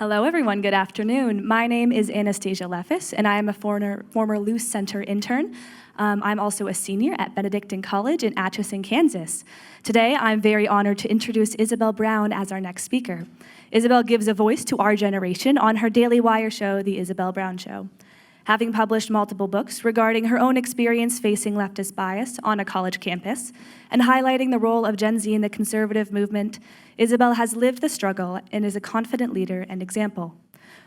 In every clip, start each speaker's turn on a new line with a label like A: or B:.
A: Hello, everyone. Good afternoon. My name is Anastasia Leffis, and I am a former Luce Center intern. I'm also a senior at Benedictine College in Atchison, Kansas. Today, I'm very honored to introduce Isabel Brown as our next speaker. Isabel gives a voice to our generation on her Daily Wire show, The Isabel Brown Show. Having published multiple books regarding her own experience facing leftist bias on a college campus and highlighting the role of Gen Z in the conservative movement, Isabel has lived the struggle and is a confident leader and example.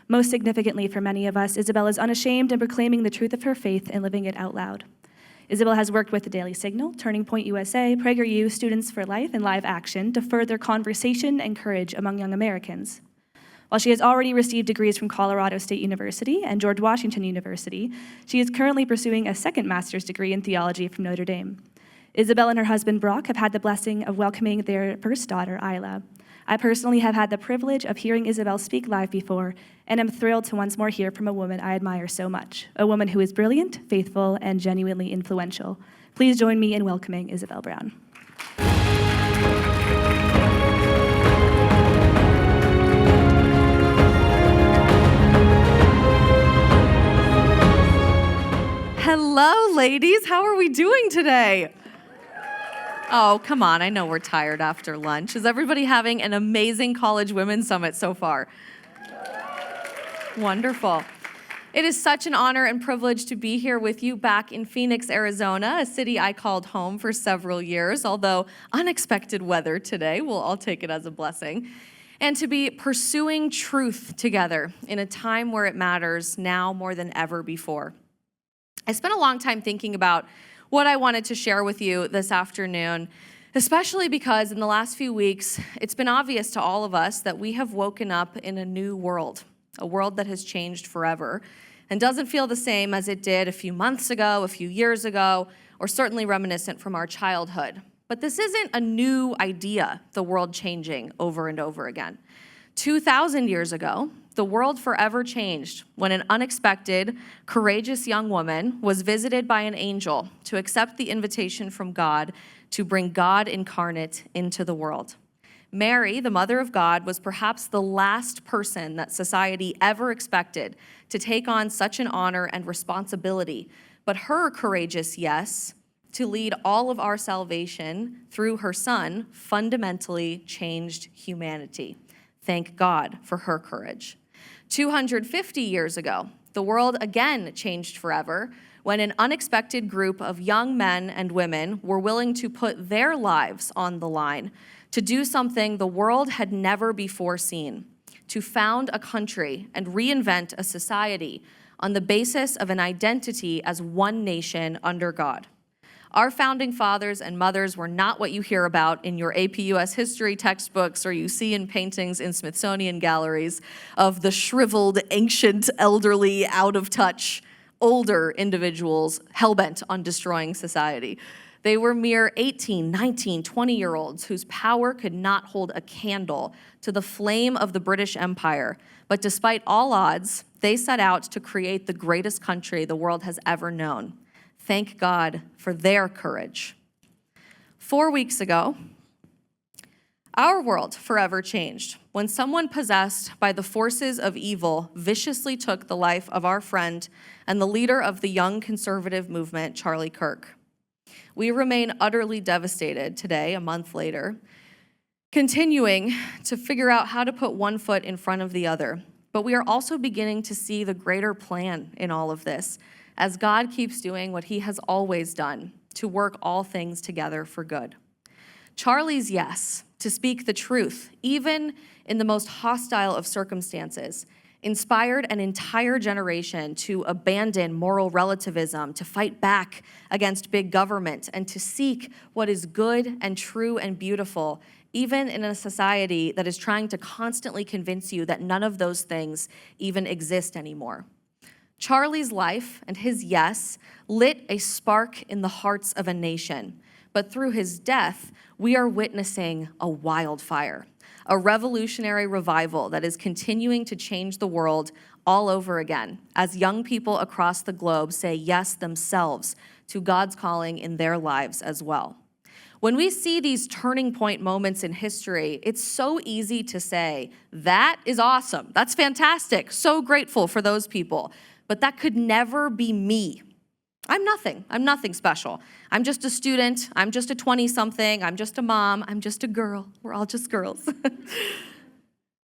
A: Most significantly for many of us, Isabel is unashamed in proclaiming the truth of her faith and living it out loud. Isabel has worked with the Daily Signal, Turning Point USA, PragerU, Students for Life, and Live Action to further conversation and courage among young Americans. While she has already received degrees from Colorado State University and George Washington University, she is currently pursuing a second master's degree in theology from Notre Dame. Isabel and her husband Brock have had the blessing of welcoming their first daughter, Isla. I personally have had the privilege of hearing Isabel speak live before, and am thrilled to once more hear from a woman I admire so much, a woman who is brilliant, faithful, and genuinely influential. Please join me in welcoming Isabel Brown.
B: Hello, ladies. How are we doing today? Oh, come on. I know we're tired after lunch. Is everybody having an amazing College Women's Summit so far? Wonderful. It is such an honor and privilege to be here with you back in Phoenix, Arizona, a city I called home for several years, although unexpected weather today. We'll all take it as a blessing. And to be pursuing truth together in a time where it matters now more than ever before. I spent a long time thinking about what I wanted to share with you this afternoon, especially because in the last few weeks, it's been obvious to all of us that we have woken up in a new world, a world that has changed forever and doesn't feel the same as it did a few months ago, a few years ago, or certainly reminiscent from our childhood. But this isn't a new idea, the world changing over and over again. 2,000 years ago, the world forever changed when an unexpected, courageous young woman was visited by an angel to accept the invitation from God to bring God incarnate into the world. Mary, the mother of God, was perhaps the last person that society ever expected to take on such an honor and responsibility, but her courageous yes to lead all of our salvation through her son fundamentally changed humanity. Thank God for her courage. 250 years ago, the world again changed forever when an unexpected group of young men and women were willing to put their lives on the line to do something the world had never before seen, to found a country and reinvent a society on the basis of an identity as one nation under God. Our founding fathers and mothers were not what you hear about in your AP US history textbooks or you see in paintings in Smithsonian galleries of the shriveled, ancient, elderly, out of touch, older individuals hell-bent on destroying society. They were mere 18, 19, 20-year-olds whose power could not hold a candle to the flame of the British Empire. But despite all odds, they set out to create the greatest country the world has ever known. Thank God for their courage. 4 weeks ago, our world forever changed when someone possessed by the forces of evil viciously took the life of our friend and the leader of the young conservative movement, Charlie Kirk. We remain utterly devastated today, a month later, continuing to figure out how to put one foot in front of the other. But we are also beginning to see the greater plan in all of this, as God keeps doing what he has always done, to work all things together for good. Charlie's yes to speak the truth, even in the most hostile of circumstances, inspired an entire generation to abandon moral relativism, to fight back against big government, and to seek what is good and true and beautiful, even in a society that is trying to constantly convince you that none of those things even exist anymore. Charlie's life and his yes lit a spark in the hearts of a nation, but through his death, we are witnessing a wildfire, a revolutionary revival that is continuing to change the world all over again, as young people across the globe say yes themselves to God's calling in their lives as well. When we see these turning point moments in history, it's so easy to say, that is awesome, that's fantastic, so grateful for those people, but that could never be me. I'm nothing special. I'm just a student, I'm just a 20-something, I'm just a mom, I'm just a girl. We're all just girls.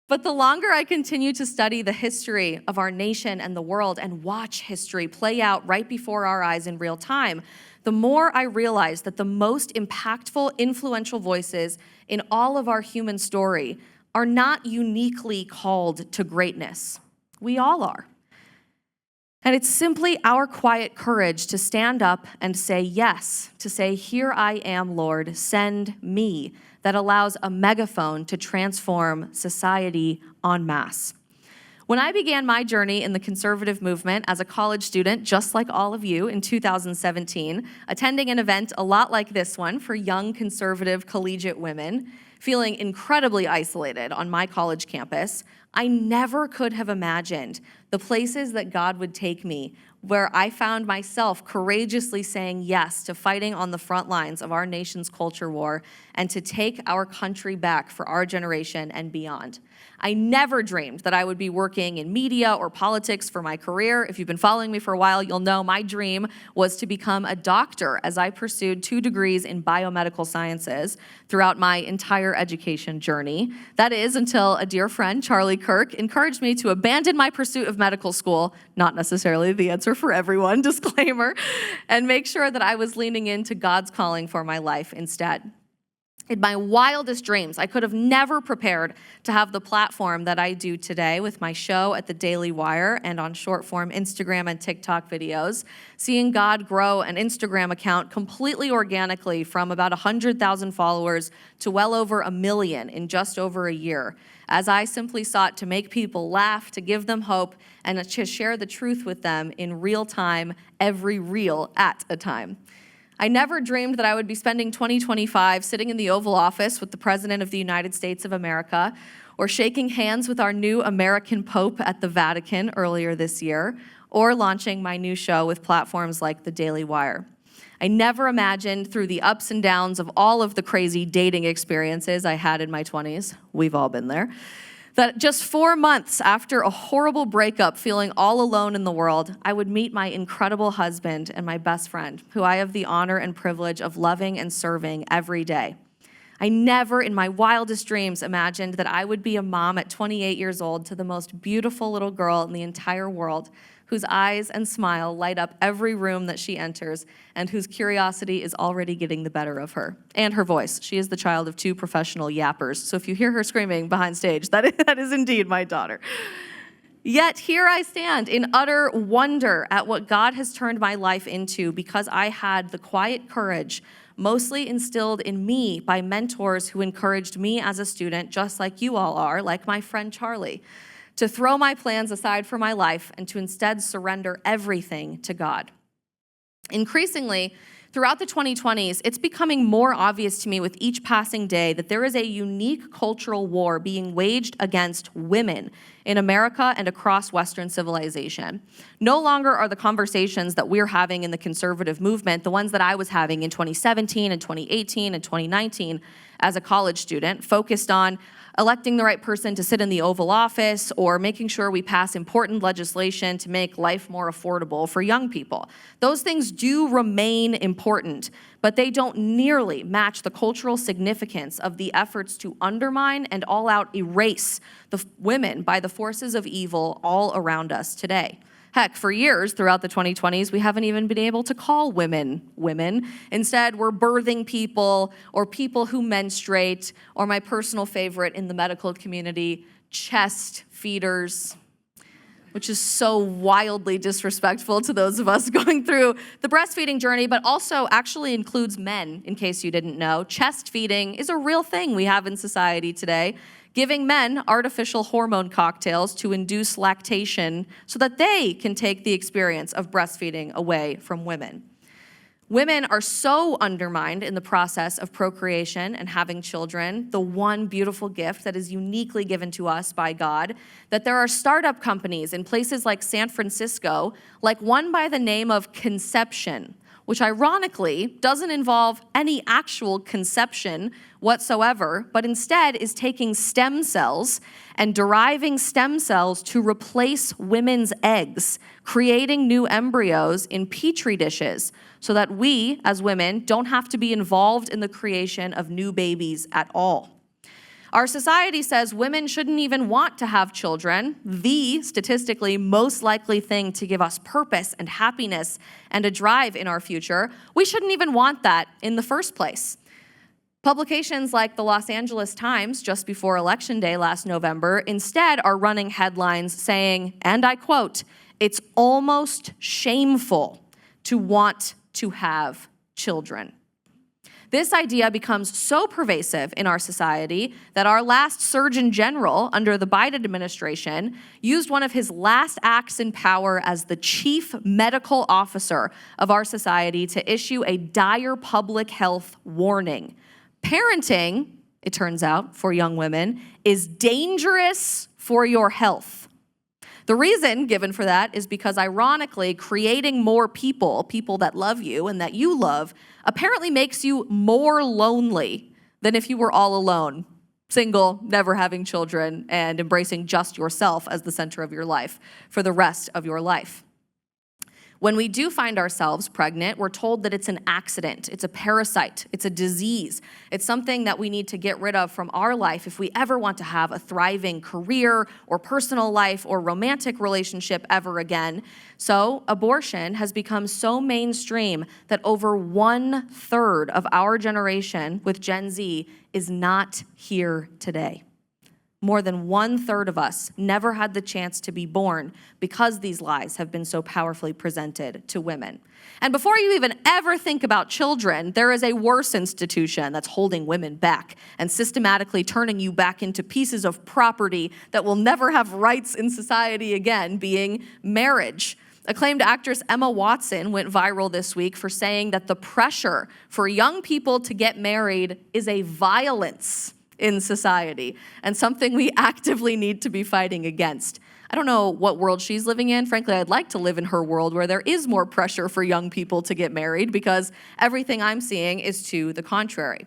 B: But the longer I continue to study the history of our nation and the world and watch history play out right before our eyes in real time, the more I realize that the most impactful, influential voices in all of our human story are not uniquely called to greatness. We all are. And it's simply our quiet courage to stand up and say yes, to say, here I am, Lord, send me, that allows a megaphone to transform society en masse. When I began my journey in the conservative movement as a college student, just like all of you in 2017, attending an event a lot like this one for young conservative collegiate women, feeling incredibly isolated on my college campus, I never could have imagined the places that God would take me, where I found myself courageously saying yes to fighting on the front lines of our nation's culture war and to take our country back for our generation and beyond. I never dreamed that I would be working in media or politics for my career. If you've been following me for a while, you'll know my dream was to become a doctor as I pursued 2 degrees in biomedical sciences throughout my entire education journey. That is until a dear friend, Charlie Kirk, encouraged me to abandon my pursuit of medical school, not necessarily the answer for everyone, disclaimer, and make sure that I was leaning into God's calling for my life instead. In my wildest dreams, I could have never prepared to have the platform that I do today with my show at the Daily Wire and on short-form Instagram and TikTok videos, seeing God grow an Instagram account completely organically from about 100,000 followers to well over 1 million in just over a year, as I simply sought to make people laugh, to give them hope, and to share the truth with them in real time, every reel at a time. I never dreamed that I would be spending 2025 sitting in the Oval Office with the President of the United States of America, or shaking hands with our new American Pope at the Vatican earlier this year, or launching my new show with platforms like the Daily Wire. I never imagined, through the ups and downs of all of the crazy dating experiences I had in my 20s, we've all been there, that just 4 months after a horrible breakup, feeling all alone in the world, I would meet my incredible husband and my best friend, who I have the honor and privilege of loving and serving every day. I never in my wildest dreams imagined that I would be a mom at 28 years old to the most beautiful little girl in the entire world, whose eyes and smile light up every room that she enters, and whose curiosity is already getting the better of her. And her voice. She is the child of 2 professional yappers, so if you hear her screaming behind stage, that is indeed my daughter. Yet here I stand in utter wonder at what God has turned my life into, because I had the quiet courage, mostly instilled in me by mentors who encouraged me as a student, just like you all are, like my friend Charlie, to throw my plans aside for my life and to instead surrender everything to God. Increasingly, throughout the 2020s, it's becoming more obvious to me with each passing day that there is a unique cultural war being waged against women in America and across Western civilization. No longer are the conversations that we're having in the conservative movement the ones that I was having in 2017 and 2018 and 2019 as a college student, focused on electing the right person to sit in the Oval Office or making sure we pass important legislation to make life more affordable for young people. Those things do remain important, but they don't nearly match the cultural significance of the efforts to undermine and all-out erase the women by the forces of evil all around us today. Heck, for years throughout the 2020s, we haven't even been able to call women women. Instead, we're birthing people or people who menstruate, or my personal favorite in the medical community, chest feeders, which is so wildly disrespectful to those of us going through the breastfeeding journey, but also actually includes men, in case you didn't know. Chest feeding is a real thing we have in society today, giving men artificial hormone cocktails to induce lactation so that they can take the experience of breastfeeding away from women. Women are so undermined in the process of procreation and having children, the one beautiful gift that is uniquely given to us by God, that there are startup companies in places like San Francisco, like one by the name of Conception, which ironically doesn't involve any actual conception whatsoever, but instead is taking stem cells and deriving stem cells to replace women's eggs, creating new embryos in petri dishes so that we, as women, don't have to be involved in the creation of new babies at all. Our society says women shouldn't even want to have children, the statistically most likely thing to give us purpose and happiness and a drive in our future. We shouldn't even want that in the first place. Publications like the Los Angeles Times, just before Election Day last November, instead are running headlines saying, and I quote, "It's almost shameful to want to have children." This idea becomes so pervasive in our society that our last Surgeon General under the Biden administration used one of his last acts in power as the chief medical officer of our society to issue a dire public health warning. Parenting, it turns out, for young women, is dangerous for your health. The reason given for that is because, ironically, creating more people that love you and that you love, apparently makes you more lonely than if you were all alone, single, never having children, and embracing just yourself as the center of your life for the rest of your life. When we do find ourselves pregnant, we're told that it's an accident, it's a parasite, it's a disease. It's something that we need to get rid of from our life if we ever want to have a thriving career or personal life or romantic relationship ever again. So abortion has become so mainstream that over 1/3 of our generation with Gen Z is not here today. More than 1/3 of us never had the chance to be born because these lies have been so powerfully presented to women. And before you even ever think about children, there is a worse institution that's holding women back and systematically turning you back into pieces of property that will never have rights in society again, being marriage. Acclaimed actress Emma Watson went viral this week for saying that the pressure for young people to get married is a violence in society and something we actively need to be fighting against. I don't know what world she's living in. Frankly, I'd like to live in her world where there is more pressure for young people to get married because everything I'm seeing is to the contrary.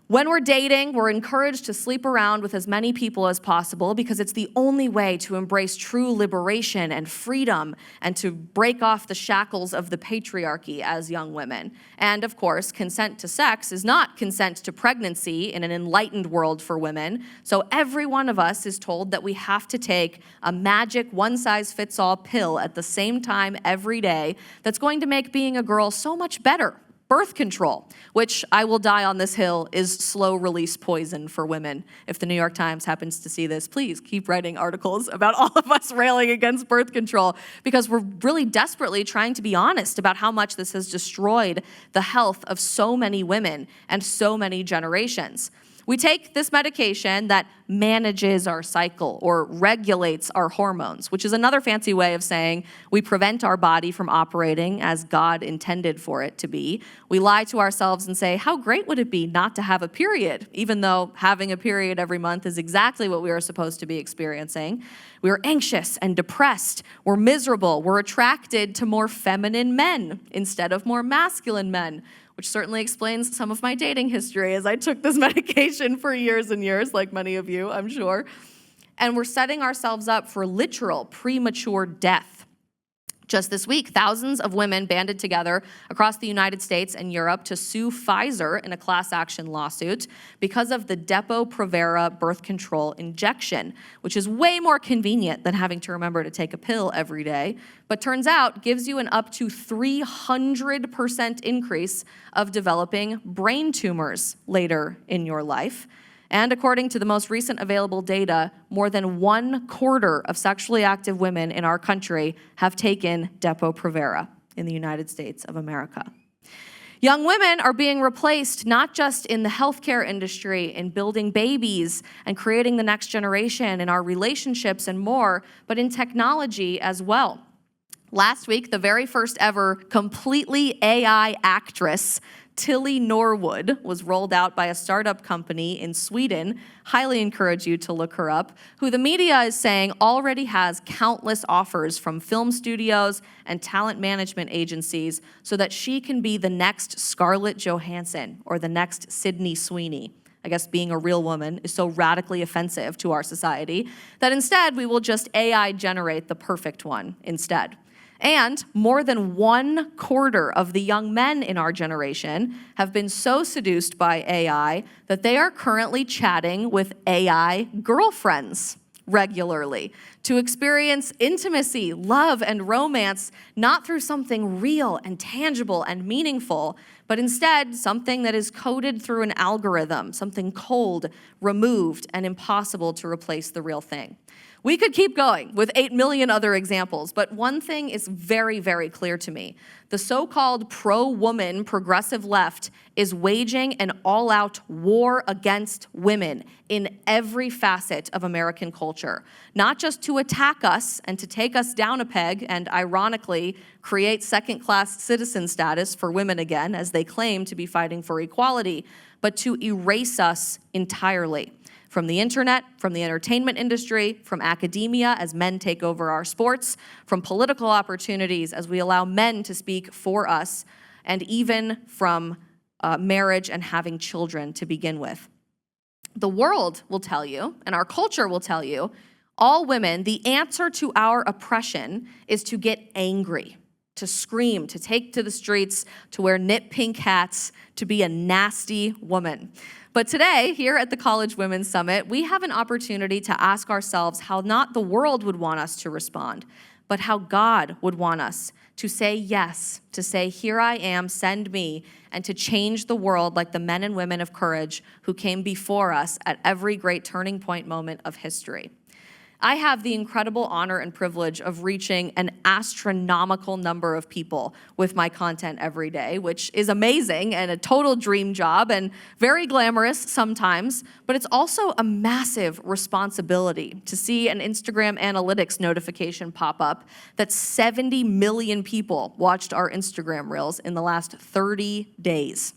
B: When we're dating, we're encouraged to sleep around with as many people as possible because it's the only way to embrace true liberation and freedom and to break off the shackles of the patriarchy as young women. And of course, consent to sex is not consent to pregnancy in an enlightened world for women. So every one of us is told that we have to take a magic one-size-fits-all pill at the same time every day that's going to make being a girl so much better. Birth control, which I will die on this hill, is slow-release poison for women. If the New York Times happens to see this, please keep writing articles about all of us railing against birth control because we're really desperately trying to be honest about how much this has destroyed the health of so many women and so many generations. We take this medication that manages our cycle or regulates our hormones, which is another fancy way of saying we prevent our body from operating as God intended for it to be. We lie to ourselves and say, how great would it be not to have a period, even though having a period every month is exactly what we are supposed to be experiencing. We're anxious and depressed. We're miserable. We're attracted to more feminine men instead of more masculine men, which certainly explains some of my dating history as I took this medication for years and years, like many of you, I'm sure. And we're setting ourselves up for literal premature death. Just this week, thousands of women banded together across the United States and Europe to sue Pfizer in a class action lawsuit because of the Depo-Provera birth control injection, which is way more convenient than having to remember to take a pill every day, but turns out gives you an up to 300% increase of developing brain tumors later in your life. And according to the most recent available data, more than 1/4 of sexually active women in our country have taken Depo-Provera in the United States of America. Young women are being replaced not just in the healthcare industry, in building babies and creating the next generation in our relationships and more, but in technology as well. Last week, the very first ever completely AI actress, Tilly Norwood, was rolled out by a startup company in Sweden. Highly encourage you to look her up, who the media is saying already has countless offers from film studios and talent management agencies so that she can be the next Scarlett Johansson or the next Sydney Sweeney. I guess being a real woman is so radically offensive to our society that instead we will just AI generate the perfect one instead. And more than 1/4 of the young men in our generation have been so seduced by AI that they are currently chatting with AI girlfriends regularly to experience intimacy, love, and romance, not through something real and tangible and meaningful, but instead something that is coded through an algorithm, something cold, removed, and impossible to replace the real thing. We could keep going with 8 million other examples, but one thing is very, very clear to me. The so-called pro-woman progressive left is waging an all-out war against women in every facet of American culture, not just to attack us and to take us down a peg and ironically create second-class citizen status for women again, as they claim to be fighting for equality, but to erase us entirely. From the internet, from the entertainment industry, from academia as men take over our sports, from political opportunities as we allow men to speak for us, and even from marriage and having children to begin with. The world will tell you, and our culture will tell you, all women, the answer to our oppression is to get angry, to scream, to take to the streets, to wear knit pink hats, to be a nasty woman. But today, here at the College Women's Summit, we have an opportunity to ask ourselves how not the world would want us to respond, but how God would want us to say yes, to say, here I am, send me, and to change the world like the men and women of courage who came before us at every great turning point moment of history. I have the incredible honor and privilege of reaching an astronomical number of people with my content every day, which is amazing and a total dream job and very glamorous sometimes, but it's also a massive responsibility to see an Instagram analytics notification pop up that 70 million people watched our Instagram reels in the last 30 days.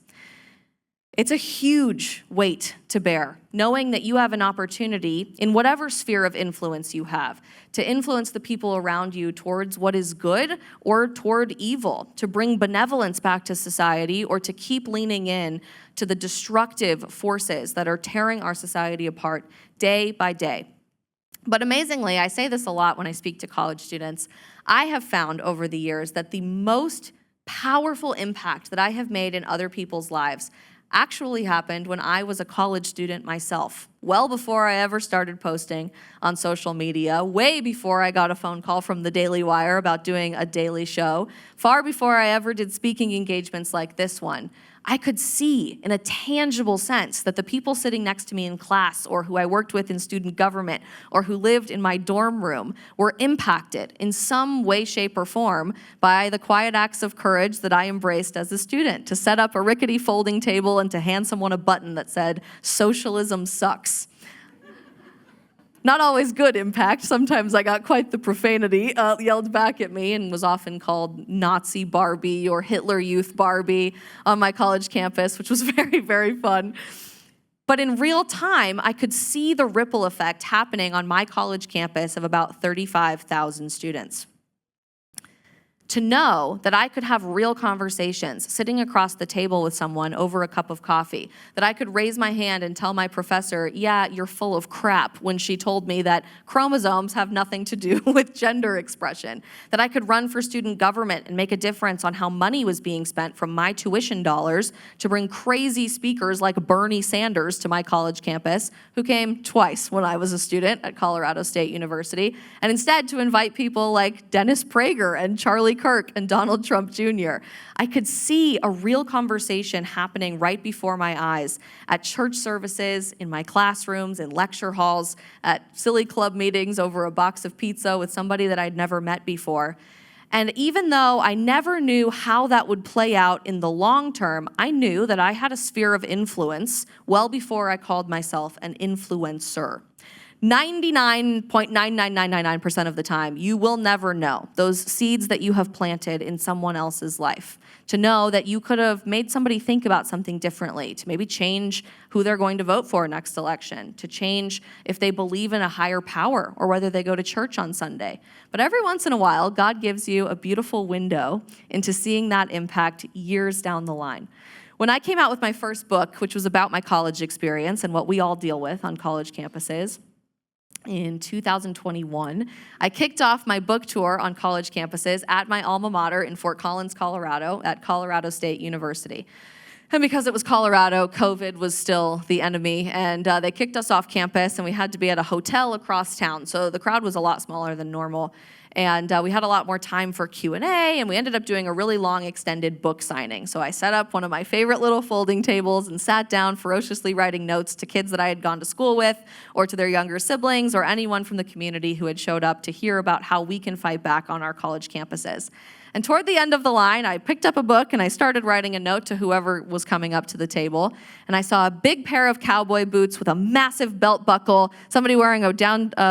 B: It's a huge weight to bear, knowing that you have an opportunity in whatever sphere of influence you have to influence the people around you towards what is good or toward evil, to bring benevolence back to society or to keep leaning in to the destructive forces that are tearing our society apart day by day. But amazingly, I say this a lot when I speak to college students, I have found over the years that the most powerful impact that I have made in other people's lives actually happened when I was a college student myself, well before I ever started posting on social media, way before I got a phone call from the Daily Wire about doing a daily show, far before I ever did speaking engagements like this one. I could see in a tangible sense that the people sitting next to me in class or who I worked with in student government or who lived in my dorm room were impacted in some way, shape, or form by the quiet acts of courage that I embraced as a student, to set up a rickety folding table and to hand someone a button that said, "Socialism sucks." Not always good impact. Sometimes I got quite the profanity yelled back at me and was often called Nazi Barbie or Hitler Youth Barbie on my college campus, which was very, very fun. But in real time, I could see the ripple effect happening on my college campus of about 35,000 students. To know that I could have real conversations sitting across the table with someone over a cup of coffee, that I could raise my hand and tell my professor, yeah, you're full of crap, when she told me that chromosomes have nothing to do with gender expression, that I could run for student government and make a difference on how money was being spent from my tuition dollars to bring crazy speakers like Bernie Sanders to my college campus, who came twice when I was a student at Colorado State University, and instead to invite people like Dennis Prager and Charlie Kirk and Donald Trump Jr. I could see a real conversation happening right before my eyes at church services, in my classrooms, in lecture halls, at silly club meetings over a box of pizza with somebody that I'd never met before. And even though I never knew how that would play out in the long term, I knew that I had a sphere of influence well before I called myself an influencer. 99.99999% of the time, you will never know those seeds that you have planted in someone else's life. To know that you could have made somebody think about something differently, to maybe change who they're going to vote for next election, to change if they believe in a higher power or whether they go to church on Sunday. But every once in a while, God gives you a beautiful window into seeing that impact years down the line. When I came out with my first book, which was about my college experience and what we all deal with on college campuses, in 2021, I kicked off my book tour on college campuses at my alma mater in Fort Collins, Colorado, at Colorado State University. And because it was Colorado, COVID was still the enemy, and they kicked us off campus, and we had to be at a hotel across town. So the crowd was a lot smaller than normal, and we had a lot more time for Q&A, and we ended up doing a really long extended book signing. So I set up one of my favorite little folding tables and sat down ferociously writing notes to kids that I had gone to school with, or to their younger siblings, or anyone from the community who had showed up to hear about how we can fight back on our college campuses. And toward the end of the line, I picked up a book and I started writing a note to whoever was coming up to the table. And I saw a big pair of cowboy boots with a massive belt buckle, somebody wearing a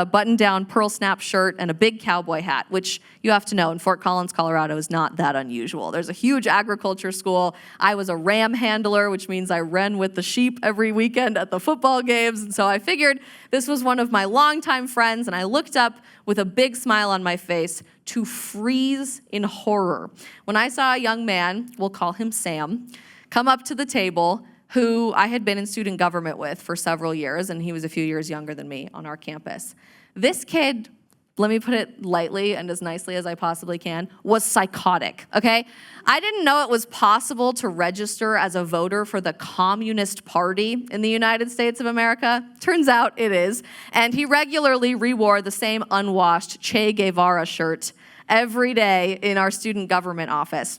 B: button-down pearl snap shirt, and a big cowboy hat, which you have to know, in Fort Collins, Colorado, is not that unusual. There's a huge agriculture school. I was a ram handler, which means I ran with the sheep every weekend at the football games. And so I figured this was one of my longtime friends, and I looked up with a big smile on my face to freeze in horror when I saw a young man, we'll call him Sam, come up to the table who I had been in student government with for several years, and he was a few years younger than me on our campus. This kid, let me put it lightly and as nicely as I possibly can, was psychotic, okay? I didn't know it was possible to register as a voter for the Communist Party in the United States of America. Turns out it is. And he regularly rewore the same unwashed Che Guevara shirt every day in our student government office.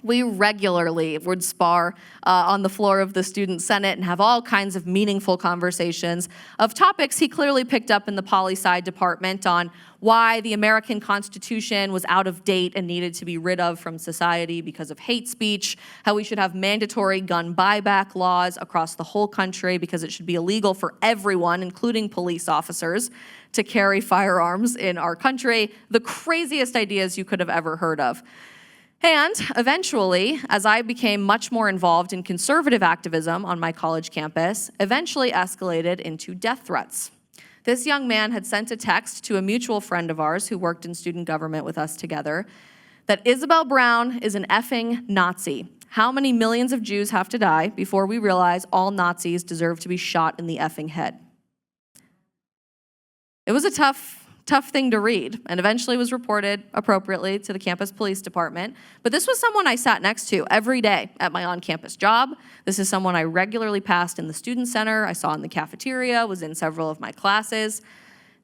B: We regularly would spar on the floor of the Student Senate and have all kinds of meaningful conversations of topics he clearly picked up in the poli-sci department on why the American Constitution was out of date and needed to be rid of from society because of hate speech, how we should have mandatory gun buyback laws across the whole country because it should be illegal for everyone, including police officers, to carry firearms in our country. The craziest ideas you could have ever heard of. And eventually, as I became much more involved in conservative activism on my college campus, eventually escalated into death threats. This young man had sent a text to a mutual friend of ours who worked in student government with us together that Isabel Brown is an effing Nazi. How many millions of Jews have to die before we realize all Nazis deserve to be shot in the effing head? It was a tough thing to read, and eventually was reported appropriately to the campus police department. But this was someone I sat next to every day at my on-campus job. This is someone I regularly passed in the student center, I saw in the cafeteria, was in several of my classes.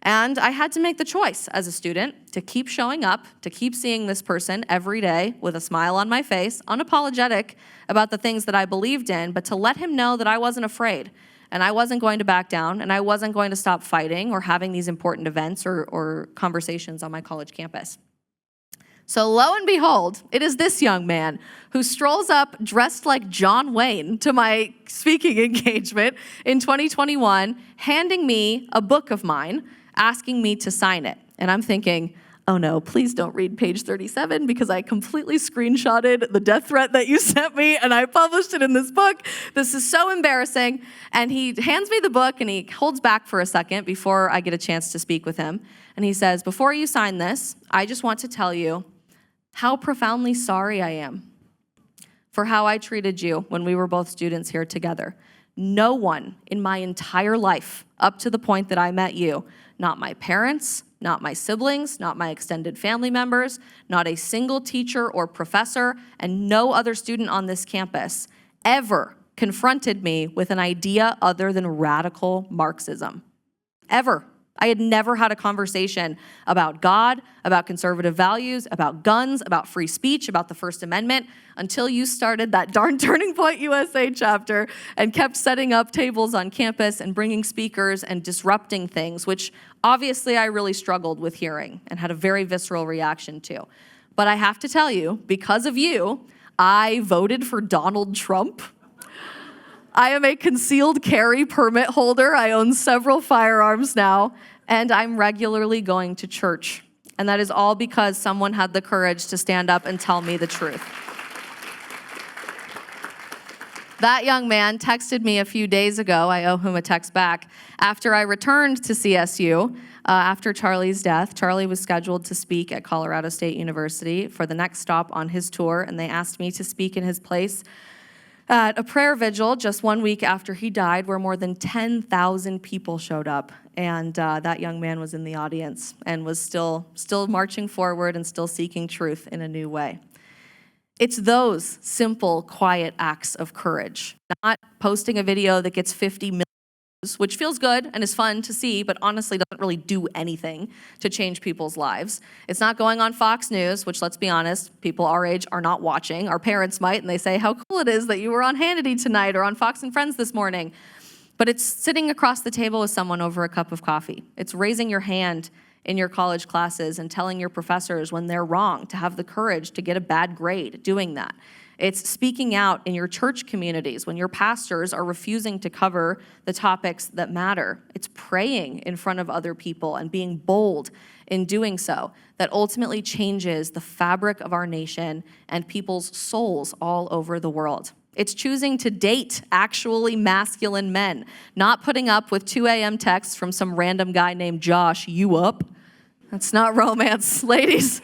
B: And I had to make the choice as a student to keep showing up, to keep seeing this person every day with a smile on my face, unapologetic about the things that I believed in, but to let him know that I wasn't afraid. And I wasn't going to back down, and I wasn't going to stop fighting or having these important events or conversations on my college campus. So lo and behold, it is this young man who strolls up dressed like John Wayne to my speaking engagement in 2021, handing me a book of mine, asking me to sign it. And I'm thinking, oh no, please don't read page 37 because I completely screenshotted the death threat that you sent me and I published it in this book. This is so embarrassing. And he hands me the book and he holds back for a second before I get a chance to speak with him. And he says, before you sign this, I just want to tell you how profoundly sorry I am for how I treated you when we were both students here together. No one in my entire life, up to the point that I met you, not my parents, not my siblings, not my extended family members, not a single teacher or professor, and no other student on this campus ever confronted me with an idea other than radical Marxism. Ever. I had never had a conversation about God, about conservative values, about guns, about free speech, about the First Amendment, until you started that darn Turning Point USA chapter and kept setting up tables on campus and bringing speakers and disrupting things, which obviously I really struggled with hearing and had a very visceral reaction to. But I have to tell you, because of you, I voted for Donald Trump. I am a concealed carry permit holder. I own several firearms now, and I'm regularly going to church. And that is all because someone had the courage to stand up and tell me the truth. That young man texted me a few days ago. I owe him a text back. After I returned to CSU, after Charlie's death, Charlie was scheduled to speak at Colorado State University for the next stop on his tour, and they asked me to speak in his place at a prayer vigil just 1 week after he died, where more than 10,000 people showed up. And that young man was in the audience and was still marching forward and still seeking truth in a new way. It's those simple, quiet acts of courage, not posting a video that gets 50 million views, which feels good and is fun to see, but honestly doesn't really do anything to change people's lives. It's not going on Fox News, which, let's be honest, people our age are not watching. Our parents might, and they say how cool it is that you were on Hannity tonight or on Fox and Friends this morning. But it's sitting across the table with someone over a cup of coffee. It's raising your hand in your college classes and telling your professors when they're wrong, to have the courage to get a bad grade doing that. It's speaking out in your church communities when your pastors are refusing to cover the topics that matter. It's praying in front of other people and being bold in doing so that ultimately changes the fabric of our nation and people's souls all over the world. It's choosing to date actually masculine men, not putting up with 2 a.m. texts from some random guy named Josh, "You up?" That's not romance, ladies.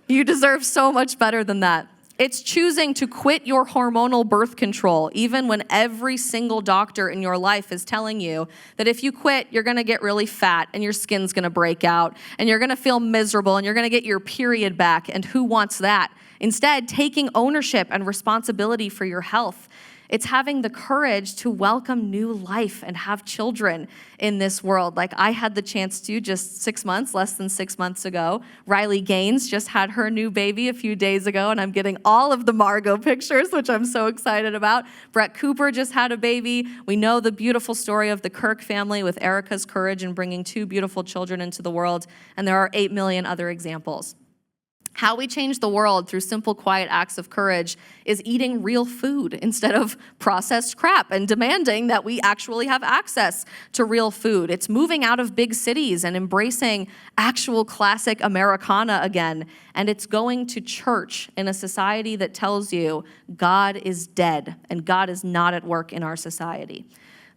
B: You deserve so much better than that. It's choosing to quit your hormonal birth control, even when every single doctor in your life is telling you that if you quit, you're gonna get really fat and your skin's gonna break out and you're gonna feel miserable and you're gonna get your period back, and who wants that? Instead, taking ownership and responsibility for your health. It's having the courage to welcome new life and have children in this world. Like I had the chance to just less than 6 months ago. Riley Gaines just had her new baby a few days ago, and I'm getting all of the Margot pictures, which I'm so excited about. Brett Cooper just had a baby. We know the beautiful story of the Kirk family with Erica's courage in bringing 2 beautiful children into the world, and there are 8 million other examples. How we change the world through simple, quiet acts of courage is eating real food instead of processed crap and demanding that we actually have access to real food. It's moving out of big cities and embracing actual classic Americana again. And it's going to church in a society that tells you God is dead and God is not at work in our society.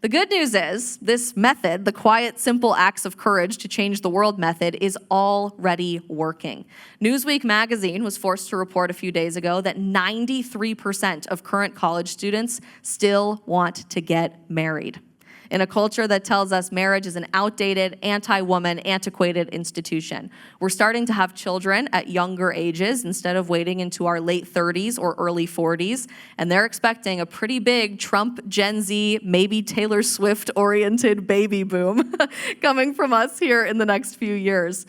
B: The good news is this method, the quiet, simple acts of courage to change the world method, is already working. Newsweek magazine was forced to report a few days ago that 93% of current college students still want to get married. In a culture that tells us marriage is an outdated, anti-woman, antiquated institution. We're starting to have children at younger ages instead of waiting into our late 30s or early 40s, and they're expecting a pretty big Trump, Gen Z, maybe Taylor Swift-oriented baby boom coming from us here in the next few years.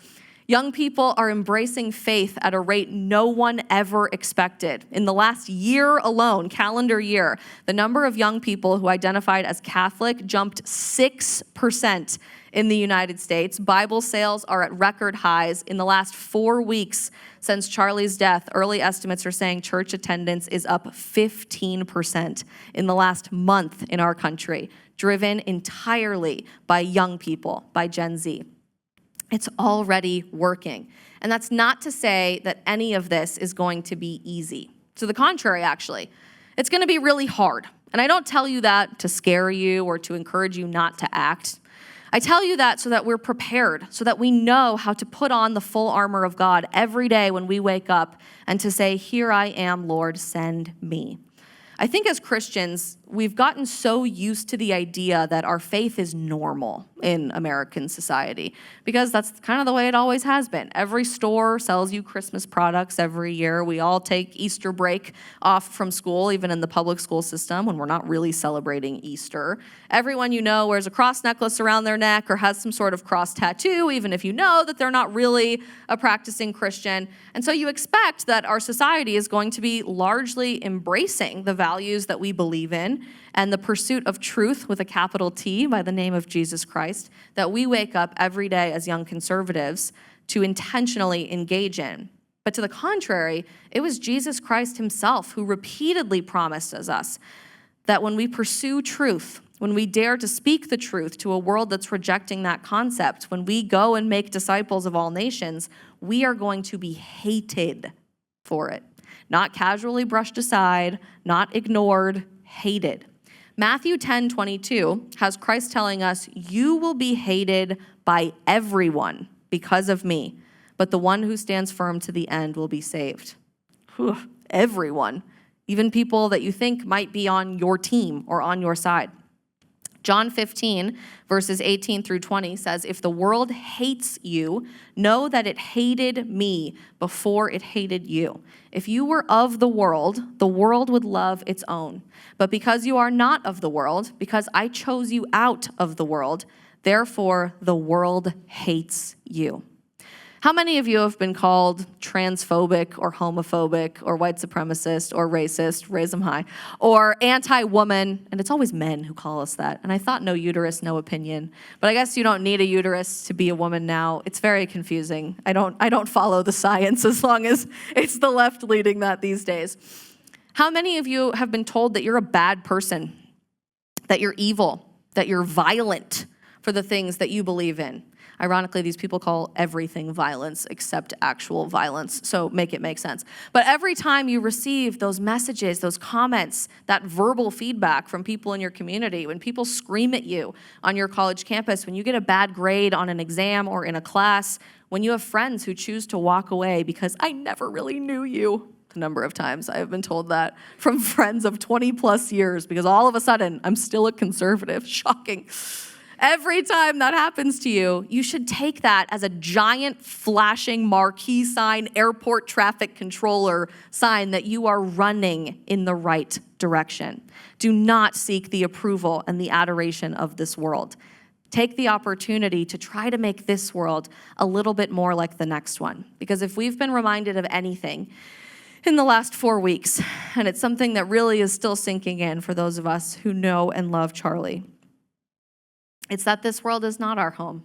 B: Young people are embracing faith at a rate no one ever expected. In the last year alone, calendar year, the number of young people who identified as Catholic jumped 6% in the United States. Bible sales are at record highs. In the last 4 weeks since Charlie's death, early estimates are saying church attendance is up 15% in the last month in our country, driven entirely by young people, by Gen Z. It's already working. And that's not to say that any of this is going to be easy. To the contrary, actually. It's going to be really hard. And I don't tell you that to scare you or to encourage you not to act. I tell you that so that we're prepared, so that we know how to put on the full armor of God every day when we wake up and to say, "Here I am, Lord, send me." I think as Christians, we've gotten so used to the idea that our faith is normal in American society because that's kind of the way it always has been. Every store sells you Christmas products every year. We all take Easter break off from school, even in the public school system when we're not really celebrating Easter. Everyone you know wears a cross necklace around their neck or has some sort of cross tattoo, even if you know that they're not really a practicing Christian. And so you expect that our society is going to be largely embracing the values that we believe in and the pursuit of truth with a capital T by the name of Jesus Christ that we wake up every day as young conservatives to intentionally engage in. But to the contrary, it was Jesus Christ himself who repeatedly promised us that when we pursue truth, when we dare to speak the truth to a world that's rejecting that concept, when we go and make disciples of all nations, we are going to be hated for it. Not casually brushed aside, not ignored, hated. Matthew 10:22 has Christ telling us, "You will be hated by everyone because of me, but the one who stands firm to the end will be saved." Whew, everyone, even people that you think might be on your team or on your side. John 15, verses 18 through 20 says, "If the world hates you, know that it hated me before it hated you. If you were of the world would love its own. But because you are not of the world, because I chose you out of the world, therefore the world hates you." How many of you have been called transphobic or homophobic or white supremacist or racist, raise them high, or anti-woman? And it's always men who call us that. And I thought no uterus, no opinion. But I guess you don't need a uterus to be a woman now. It's very confusing. I don't follow the science as long as it's the left leading that these days. How many of you have been told that you're a bad person, that you're evil, that you're violent for the things that you believe in? Ironically, these people call everything violence except actual violence, so make it make sense. But every time you receive those messages, those comments, that verbal feedback from people in your community, when people scream at you on your college campus, when you get a bad grade on an exam or in a class, when you have friends who choose to walk away because I never really knew you. The number of times I have been told that from friends of 20 plus years because all of a sudden I'm still a conservative. Shocking. Every time that happens to you, you should take that as a giant flashing marquee sign, airport traffic controller sign that you are running in the right direction. Do not seek the approval and the adoration of this world. Take the opportunity to try to make this world a little bit more like the next one. Because if we've been reminded of anything in the last 4 weeks, and it's something that really is still sinking in for those of us who know and love Charlie, it's that this world is not our home,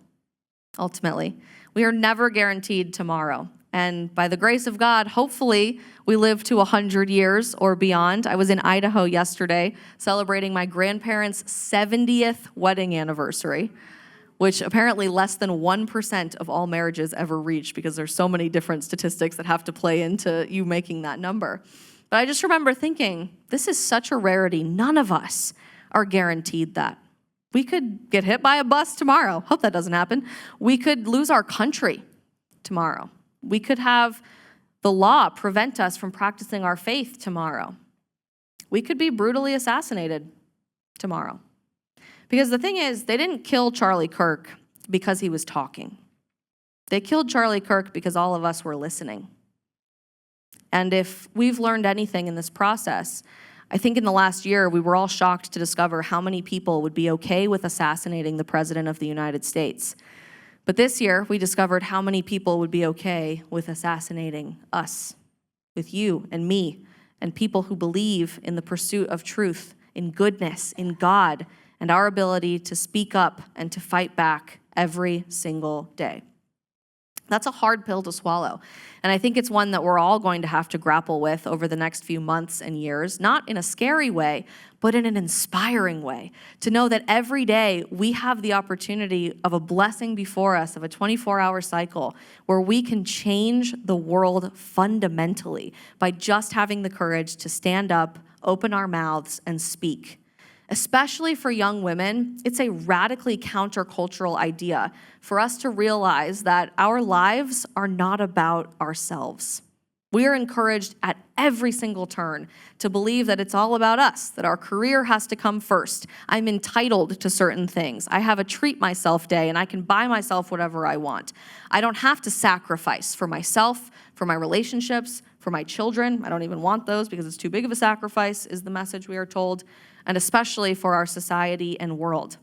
B: ultimately. We are never guaranteed tomorrow. And by the grace of God, hopefully we live to 100 years or beyond. I was in Idaho yesterday celebrating my grandparents' 70th wedding anniversary, which apparently less than 1% of all marriages ever reach because there's so many different statistics that have to play into you making that number. But I just remember thinking, this is such a rarity. None of us are guaranteed that. We could get hit by a bus tomorrow. Hope that doesn't happen. We could lose our country tomorrow. We could have the law prevent us from practicing our faith tomorrow. We could be brutally assassinated tomorrow. Because the thing is, they didn't kill Charlie Kirk because he was talking. They killed Charlie Kirk because all of us were listening. And if we've learned anything in this process, I think in the last year, we were all shocked to discover how many people would be okay with assassinating the President of the United States. But this year, we discovered how many people would be okay with assassinating us, with you and me, and people who believe in the pursuit of truth, in goodness, in God, and our ability to speak up and to fight back every single day. That's a hard pill to swallow. And I think it's one that we're all going to have to grapple with over the next few months and years, not in a scary way, but in an inspiring way, to know that every day we have the opportunity of a blessing before us, of a 24-hour cycle, where we can change the world fundamentally by just having the courage to stand up, open our mouths, and speak. Especially for young women, it's a radically countercultural idea for us to realize that our lives are not about ourselves. We are encouraged at every single turn to believe that it's all about us, that our career has to come first. I'm entitled to certain things. I have a treat myself day and I can buy myself whatever I want. I don't have to sacrifice for myself, for my relationships, for my children. I don't even want those because it's too big of a sacrifice, is the message we are told, and especially for our society and world.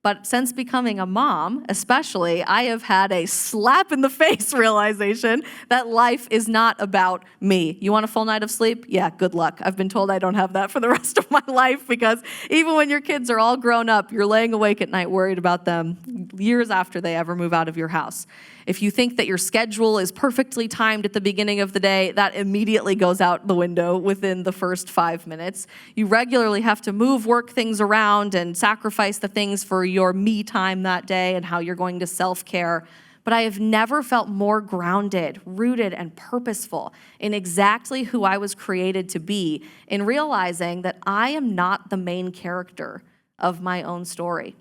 B: But since becoming a mom, especially, I have had a slap in the face realization that life is not about me. You want a full night of sleep? Yeah, good luck. I've been told I don't have that for the rest of my life because even when your kids are all grown up, you're laying awake at night worried about them years after they ever move out of your house. If you think that your schedule is perfectly timed at the beginning of the day, that immediately goes out the window within the first 5 minutes. You regularly have to work things around and sacrifice the things for your me time that day and how you're going to self-care. But I have never felt more grounded, rooted, and purposeful in exactly who I was created to be, in realizing that I am not the main character of my own story.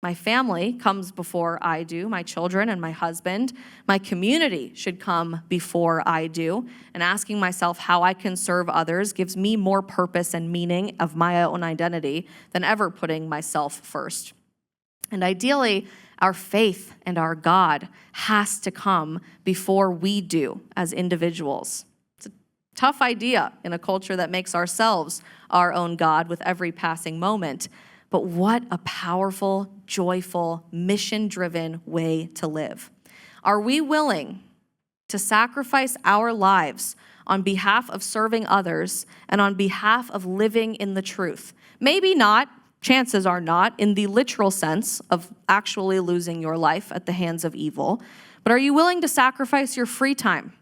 B: My family comes before I do, my children and my husband. My community should come before I do. And asking myself how I can serve others gives me more purpose and meaning of my own identity than ever putting myself first. And ideally, our faith and our God has to come before we do as individuals. It's a tough idea in a culture that makes ourselves our own God with every passing moment. But what a powerful, joyful, mission-driven way to live. Are we willing to sacrifice our lives on behalf of serving others and on behalf of living in the truth? Maybe not. Chances are not in the literal sense of actually losing your life at the hands of evil, but are you willing to sacrifice your free time?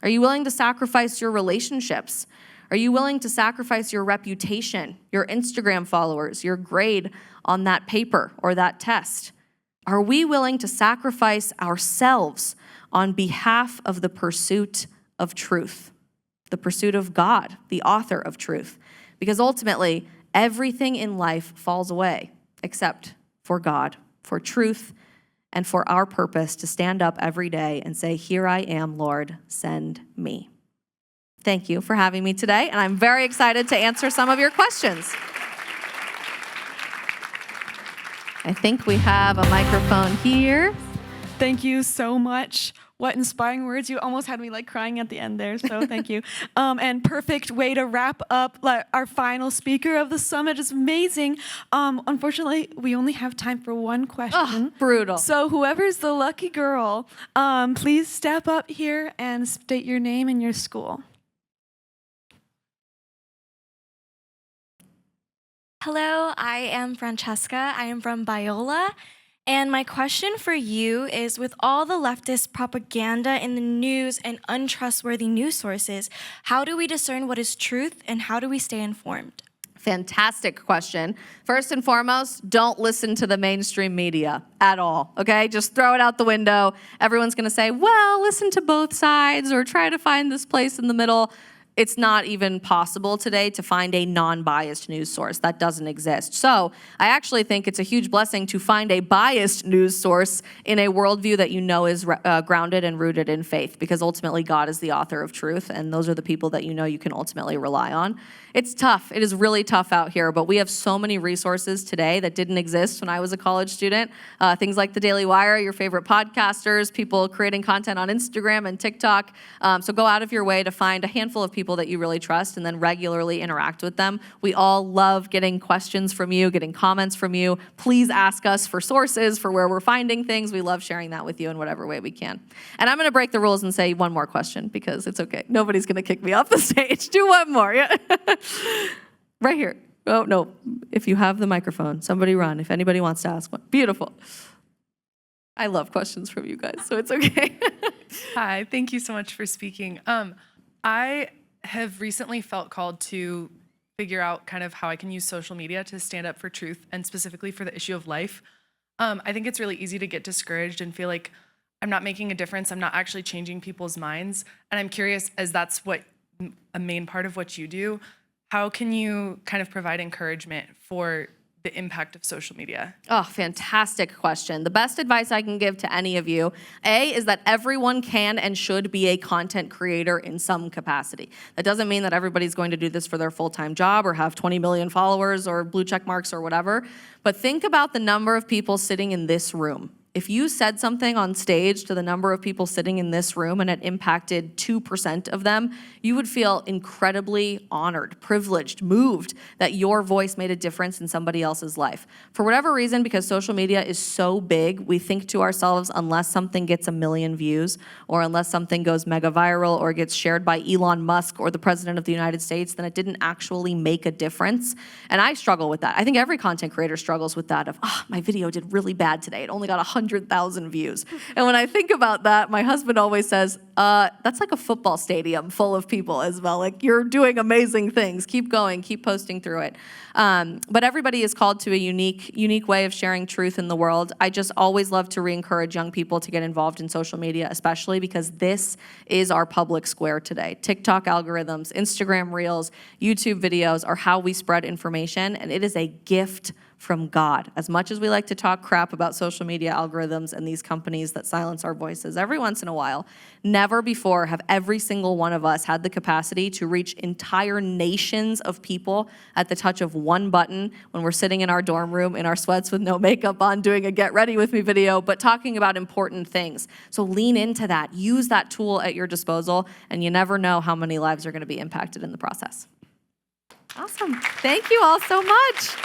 B: Are you willing to sacrifice your relationships? Are you willing to sacrifice your reputation, your Instagram followers, your grade on that paper or that test? Are we willing to sacrifice ourselves on behalf of the pursuit of truth, the pursuit of God, the author of truth? Because ultimately, everything in life falls away except for God, for truth, and for our purpose to stand up every day and say, "Here I am, Lord, send me." Thank you for having me today, and I'm very excited to answer some of your questions. I think we have a microphone here.
C: Thank you so much. What inspiring words. You almost had me like crying at the end there, so thank you. And perfect way to wrap up our final speaker of the summit. Is amazing. Unfortunately, we only have time for one question.
B: Oh, brutal.
C: So whoever's the lucky girl, please step up here and state your name and your school.
D: Hello, I am Francesca. I am from Biola. And my question for you is, with all the leftist propaganda in the news and untrustworthy news sources, how do we discern what is truth and how do we stay informed?
B: Fantastic question. First and foremost, don't listen to the mainstream media at all, okay? Just throw it out the window. Everyone's gonna say, well, listen to both sides or try to find this place in the middle. It's not even possible today to find a non-biased news source. That doesn't exist. So I actually think it's a huge blessing to find a biased news source in a worldview that you know is grounded and rooted in faith, because ultimately God is the author of truth, and those are the people that you know you can ultimately rely on. It's tough. It is really tough out here, but we have so many resources today that didn't exist when I was a college student. Things like the Daily Wire, your favorite podcasters, people creating content on Instagram and TikTok. So go out of your way to find a handful of people that you really trust and then regularly interact with them. We all love getting questions from you, getting comments from you. Please ask us for sources, for where we're finding things. We love sharing that with you in whatever way we can. And I'm going to break the rules and say one more question because it's okay. Nobody's going to kick me off the stage. Do one more. Yeah. Right here. Oh, no. If you have the microphone, somebody run if anybody wants to ask one. Beautiful. I love questions from you guys, so it's okay.
E: Hi, thank you so much for speaking. I have recently felt called to figure out kind of how I can use social media to stand up for truth and specifically for the issue of life. I think it's really easy to get discouraged and feel like I'm not making a difference. I'm not actually changing people's minds. And I'm curious, as that's what a main part of what you do, how can you kind of provide encouragement for the impact of social media?
B: Oh, fantastic question. The best advice I can give to any of you, A, is that everyone can and should be a content creator in some capacity. That doesn't mean that everybody's going to do this for their full-time job or have 20 million followers or blue check marks or whatever. But think about the number of people sitting in this room. If you said something on stage to the number of people sitting in this room and it impacted 2% of them, you would feel incredibly honored, privileged, moved that your voice made a difference in somebody else's life. For whatever reason, because social media is so big, we think to ourselves, unless something gets 1 million views or unless something goes mega viral or gets shared by Elon Musk or the President of the United States, then it didn't actually make a difference. And I struggle with that. I think every content creator struggles with that of, my video did really bad today. It only got 100 500,000 views. And when I think about that, my husband always says, that's like a football stadium full of people, Isabel. Like, you're doing amazing things. Keep going, keep posting through it. But everybody is called to a unique way of sharing truth in the world. I just always love to re-encourage young people to get involved in social media, especially because this is our public square today. TikTok algorithms, Instagram Reels, YouTube videos are how we spread information, and it is a gift from God. As much as we like to talk crap about social media algorithms and these companies that silence our voices every once in a while, never before have every single one of us had the capacity to reach entire nations of people at the touch of one button when we're sitting in our dorm room in our sweats with no makeup on doing a get ready with me video, but talking about important things. So lean into that, use that tool at your disposal, and you never know how many lives are going to be impacted in the process. Awesome. Thank you all so much.